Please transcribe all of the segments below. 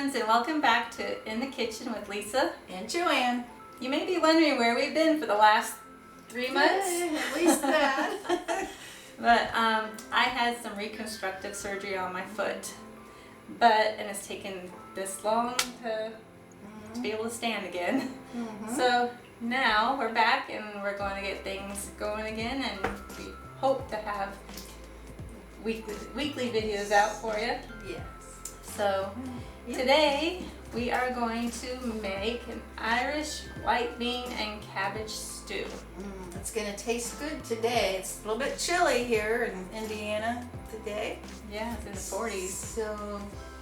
friends, and welcome back to In the Kitchen with Lisa and Joanne. You may be wondering where we've been for the last 3 months. At least that. But I had some reconstructive surgery on my foot, and it's taken this long to be able to stand again. So now we're back and we're going to get things going again, and we hope to have weekly videos out for you. Yes. So today we are going to make an Irish white bean and cabbage stew. It's going to taste good today. It's a little bit chilly here in Indiana today. Yeah, it's in the 40s. So,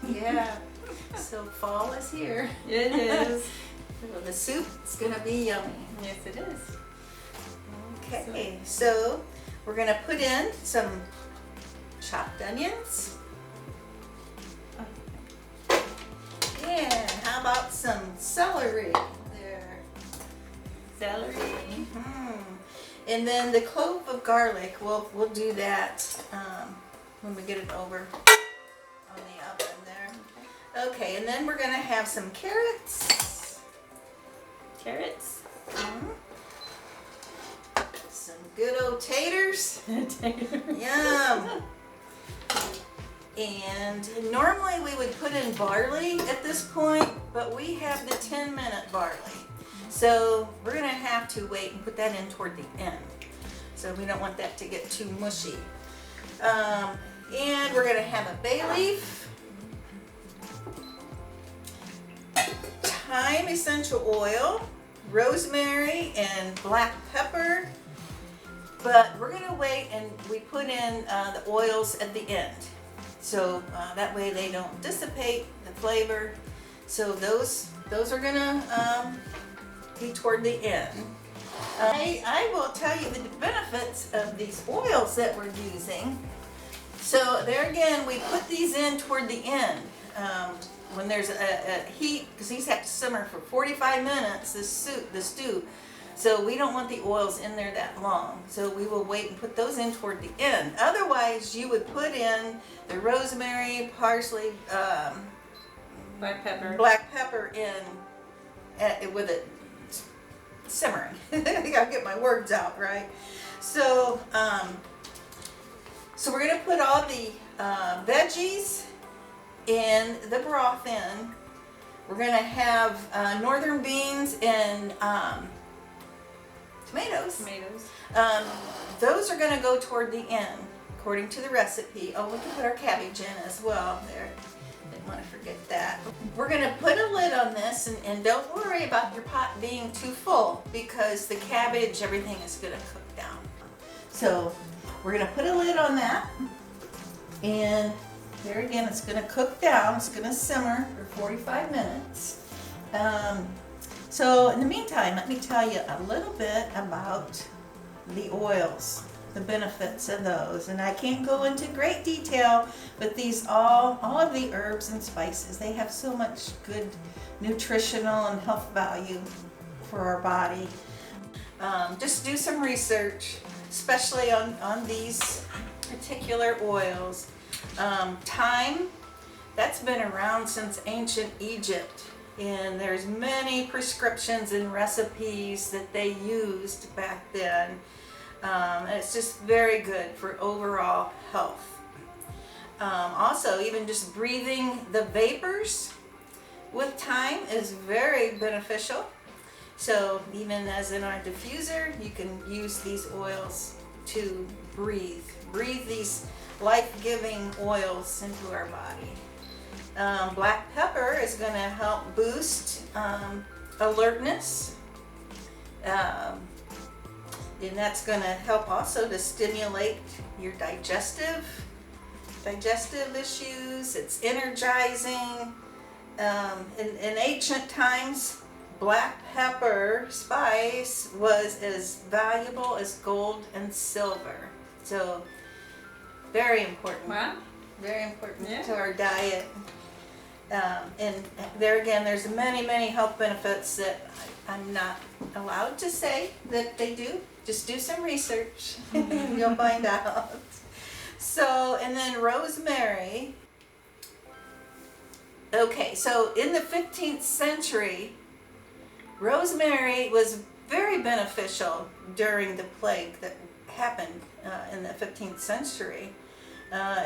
yeah. So fall is here. It is. So the soup is going to be yummy. Yes, it is. Okay, so we're going to put in some chopped onions. And how about some celery there? Celery. And then the clove of garlic, we'll do that when we get it over on the oven there. Okay, and then we're going to have some carrots. Carrots. Some good old taters. Yum. And normally we would put in barley at this point, but we have the 10-minute barley. So we're going to have to wait and put that in toward the end. So we don't want that to get too mushy. And we're going to have a bay leaf, thyme essential oil, rosemary, and black pepper. But we're going to wait and we put in the oils at the end. So that way they don't dissipate the flavor. So those are going to be toward the end. I will tell you the benefits of these oils that we're using. So there again, we put these in toward the end when there's a heat, because these have to simmer for 45 minutes, the stew. So we don't want the oils in there that long. So we will wait and put those in toward the end. Otherwise, you would put in the rosemary, parsley, black pepper in with it simmering. I gotta get my words out right. So, so we're gonna put all the veggies in the broth in. We're gonna have northern beans and tomatoes. Those are going to go toward the end, according to the recipe. Oh, we can put our cabbage in as well. There, didn't want to forget that. We're going to put a lid on this, and don't worry about your pot being too full, because the cabbage, everything is going to cook down. So we're going to put a lid on that, and there again, it's going to cook down. It's going to simmer for 45 minutes. So in the meantime, let me tell you a little bit about the oils, the benefits of those. And I can't go into great detail, but these all of the herbs and spices, they have so much good nutritional and health value for our body. Just do some research, especially on these particular oils. Thyme, that's been around since ancient Egypt. And there's many prescriptions and recipes that they used back then. And it's just very good for overall health. Also, even just breathing the vapors with thyme is very beneficial. So even as in our diffuser, you can use these oils to breathe these life-giving oils into our body. Black pepper is going to help boost alertness, and that's going to help also to stimulate your digestive issues. It's energizing. In ancient times, black pepper spice was as valuable as gold and silver. So very important. Wow. Very important to our diet. And there again, there's many health benefits that I'm not allowed to say that they do. Just do some research and you'll find out. So, and then rosemary Okay, so in the 15th century, rosemary was very beneficial during the plague that happened in the 15th century.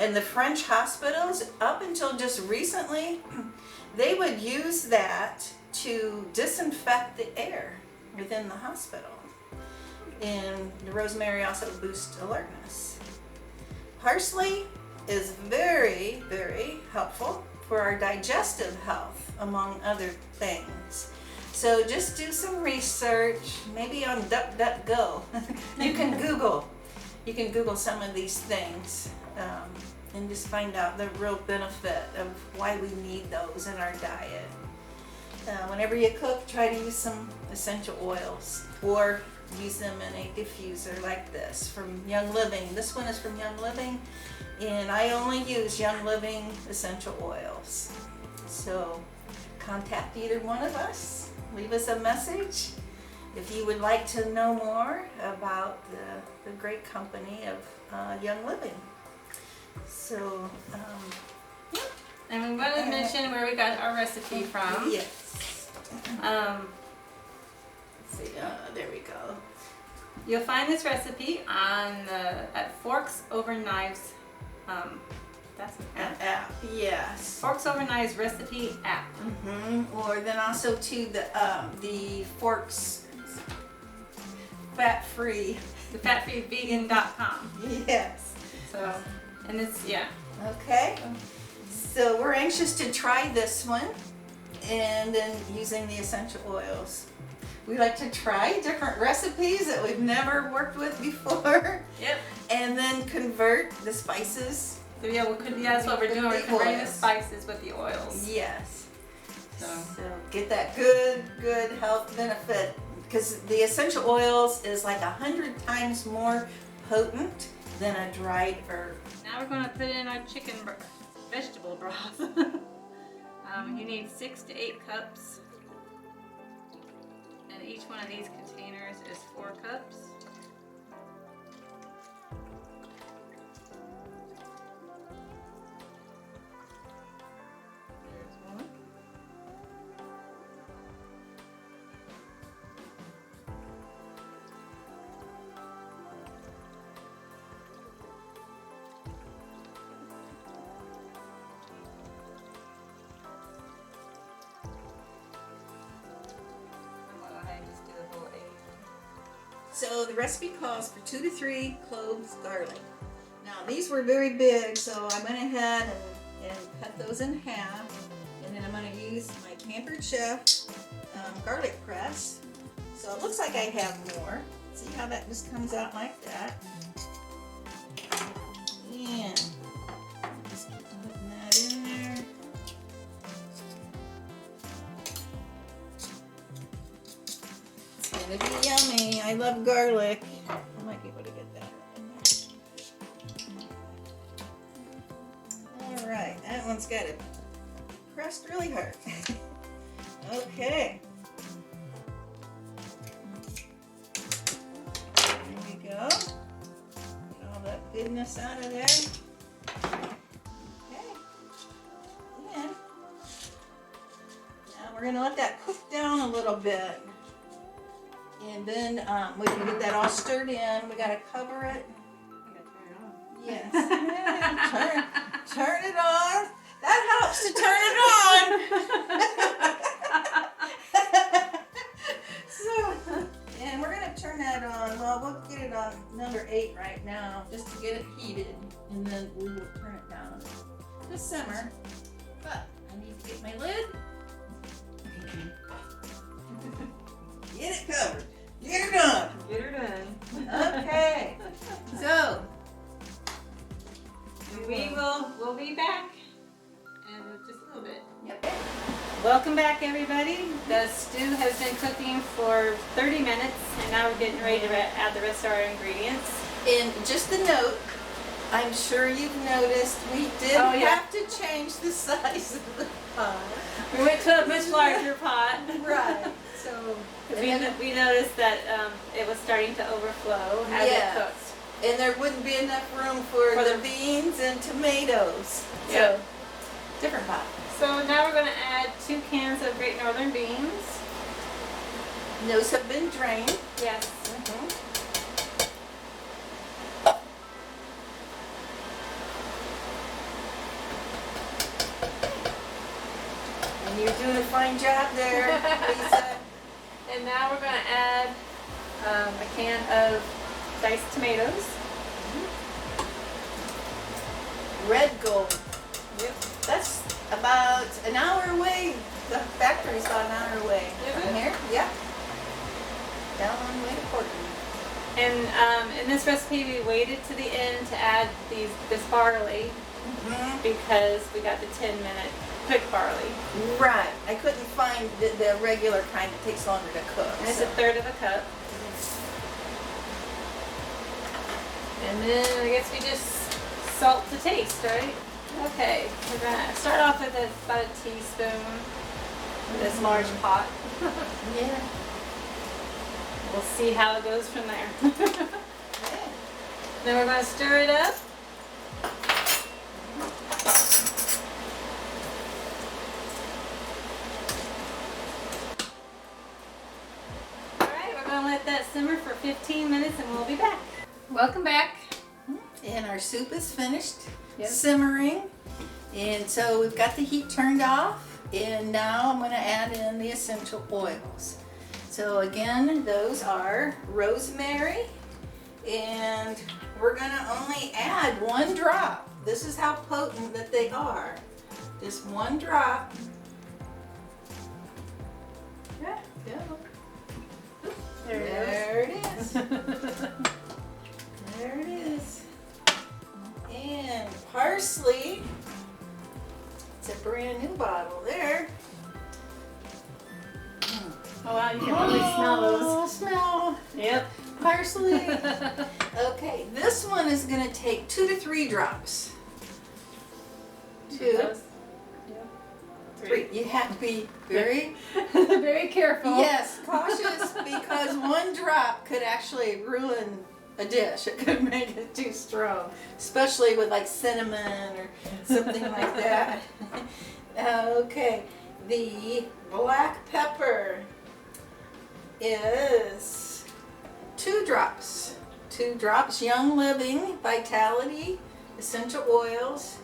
In the French hospitals, up until just recently, they would use that to disinfect the air within the hospital. And the rosemary also boosts alertness. Parsley is very, very helpful for our digestive health, among other things. So just do some research, maybe on DuckDuckGo. You can Google some of these things and just find out the real benefit of why we need those in our diet. Whenever you cook, try to use some essential oils or use them in a diffuser like this from Young Living. This one is from Young Living, and I only use Young Living essential oils. So contact either one of us, leave us a message if you would like to know more about the great company of Young Living. So, yeah. And we want to mention where we got our recipe from. Yes. Um, Let's see, there we go. You'll find this recipe on at Forks Over Knives. That's an app. App, yes. Forks Over Knives recipe app. Or then also to the Forks fat-free. The fatfreevegan.com. Yes. So, and it's, yeah. Okay. So we're anxious to try this one, and then using the essential oils. We like to try different recipes that we've never worked with before. Yep. And then convert the spices. So yeah, that's what we're doing. We're converting the spices with the oils. Yes. So Get that good health benefit, because the essential oils is like 100 times more potent than a dried herb. now we're going to put in our vegetable broth. You need 6 to 8 cups. And each one of these containers is 4 cups. There's one. So the recipe calls for 2 to 3 cloves garlic. Now these were very big, so I went ahead and cut those in half. And then I'm going to use my Pampered Chef garlic press. So it looks like I have more. See how that just comes out like that. And just keep putting that in there. It's gonna be yummy. I love garlic. I might be able to get that in there. Alright, that one's got it pressed really hard. Okay. There we go. Get all that goodness out of there. Okay. And now we're gonna let that cook down a little bit. And then we can get that all stirred in. We gotta cover it. Yes. Turn it on. That helps to turn it on. So, and we're gonna turn that on. Well, we'll get it on number 8 right now, just to get it heated, and then we will turn it down to simmer. But I need to get my lid. Get it covered. Get her done. Get her done. Okay. So we'll be back in just a little bit. Yep. Welcome back, everybody. The stew has been cooking for 30 minutes, and now we're getting ready to add the rest of our ingredients. And just a note, I'm sure you've noticed we did have to change the size of the pot. We went to a much larger pot. Right. So we noticed that it was starting to overflow as it cooked. And there wouldn't be enough room for the beans and tomatoes. Yep. different pot. So now we're going to add 2 cans of Great Northern beans. Those have been drained. Yes. And you're doing a fine job there, Lisa. And now we're going to add a can of diced tomatoes. Red gold. Yep. That's about an hour away. The factory's about an hour away Is from it? here. Yeah. Down on the way to Portland. And in this recipe, we waited to the end to add this barley because we got the 10-minute quick barley. Right. I couldn't find the regular kind that takes longer to cook. And it's 1/3 of a cup. And then I guess we just salt to taste, right? Okay, we're gonna start off with about a teaspoon of this large pot. Yeah. We'll see how it goes from there. Then we're gonna stir it up. Alright, we're gonna let that simmer for 15 minutes and we'll be back. Welcome back. And our soup is finished Yep. simmering. And so we've got the heat turned off. And now I'm going to add in the essential oils. So again, those are rosemary. And we're going to only add 1 drop. This is how potent that they are. Just 1 drop. Yeah, go. There it is. There it is. And parsley. It's a brand new bottle there. Oh wow, you can really smell those. Oh, smell. Yep. Parsley. Okay, this one is going to take 2 to 3 drops. 2, Those. Yep. 3. You have to be very, Very careful. yes, cautious because 1 drop could actually ruin a dish. It could make it too strong, especially with like cinnamon or something like that. Okay, the black pepper is 2 drops. 2 drops, Young Living, Vitality, essential oils,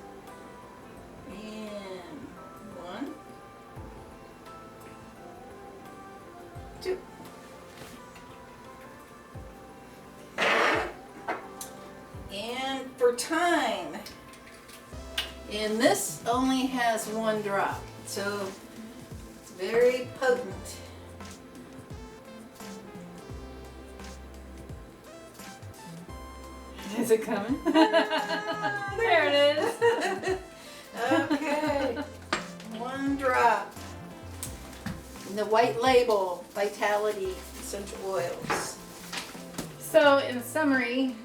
and 1, 2. And for thyme, and this only has 1 drop, so it's very potent. Is it coming? There it is. Okay, 1 drop. And the white label, Vitality essential oils. So in summary,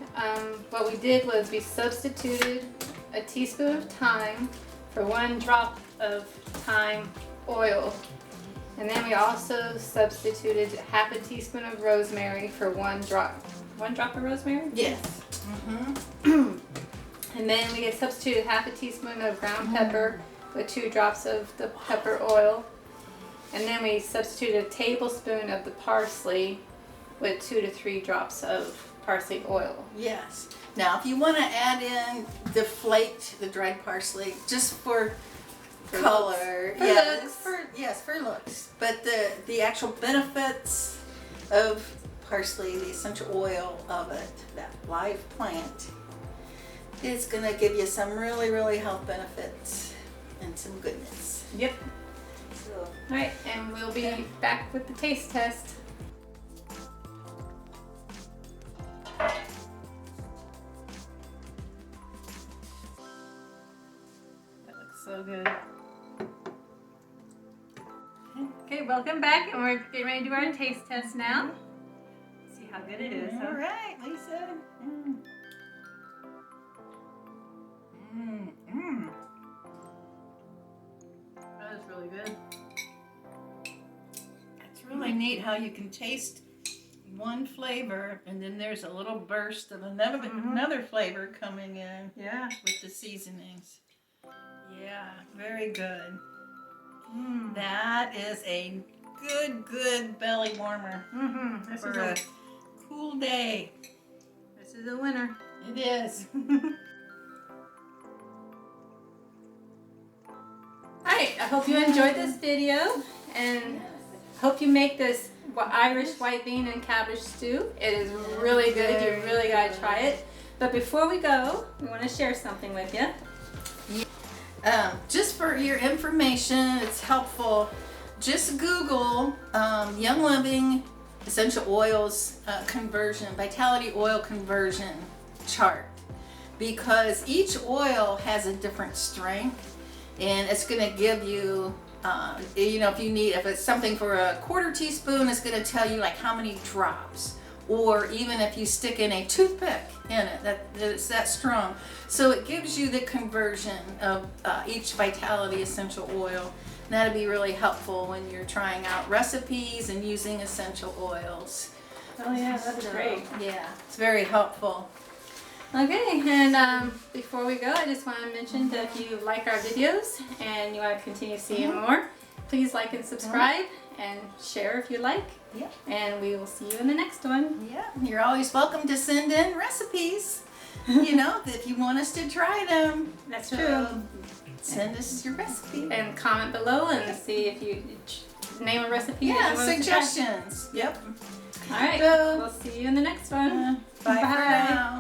what we did was we substituted a teaspoon of thyme for 1 drop of thyme oil. And then we also substituted half a teaspoon of rosemary for 1 drop. 1 drop of rosemary? Yes. And then we substituted half a teaspoon of ground pepper with 2 drops of the pepper oil. And then we substituted a tablespoon of the parsley with 2 to 3 drops of parsley oil. Yes. Now, if you want to add in the flaked, the dried parsley, just for color, For yes, looks. for looks. But the actual benefits of parsley, the essential oil of it, that live plant, is going to give you some really, really health benefits and some goodness. Yep. So, Alright, and we'll be back with the taste test. That looks so good. Okay, welcome back, and we're getting ready to do our taste test now. See how good it is. all right, Lisa. That is really good. It's really neat how you can taste one flavor and then there's a little burst of another flavor coming in Yeah. with the seasonings. Yeah, very good. That is a good belly warmer This for is a cool day. this is a winner. It is. Alright, I hope you enjoyed this video and hope you make this Irish white bean and cabbage stew. It is really good. You really gotta try it. But before we go, we want to share something with you. Just for your information, it's helpful. Just Google Young Living essential oils conversion, vitality oil conversion chart, because each oil has a different strength, and it's going to give you, if it's something for a quarter teaspoon, it's going to tell you like how many drops, or even if you stick in a toothpick in it, that it's that strong. So it gives you the conversion of each vitality essential oil. And that'll be really helpful when you're trying out recipes and using essential oils. Oh yeah, that's great. Yeah, it's very helpful. Okay, and before we go, I just want to mention that if you like our videos and you want to continue seeing more, please like and subscribe and share if you like. Yep. And we will see you in the next one. Yeah, you're always welcome to send in recipes. If you want us to try them. That's So, true. send us your recipe. And comment below and see if you name a recipe. Yeah, that you want us to try. suggestions. Yep. All right, So, we'll see you in the next one. Bye for now.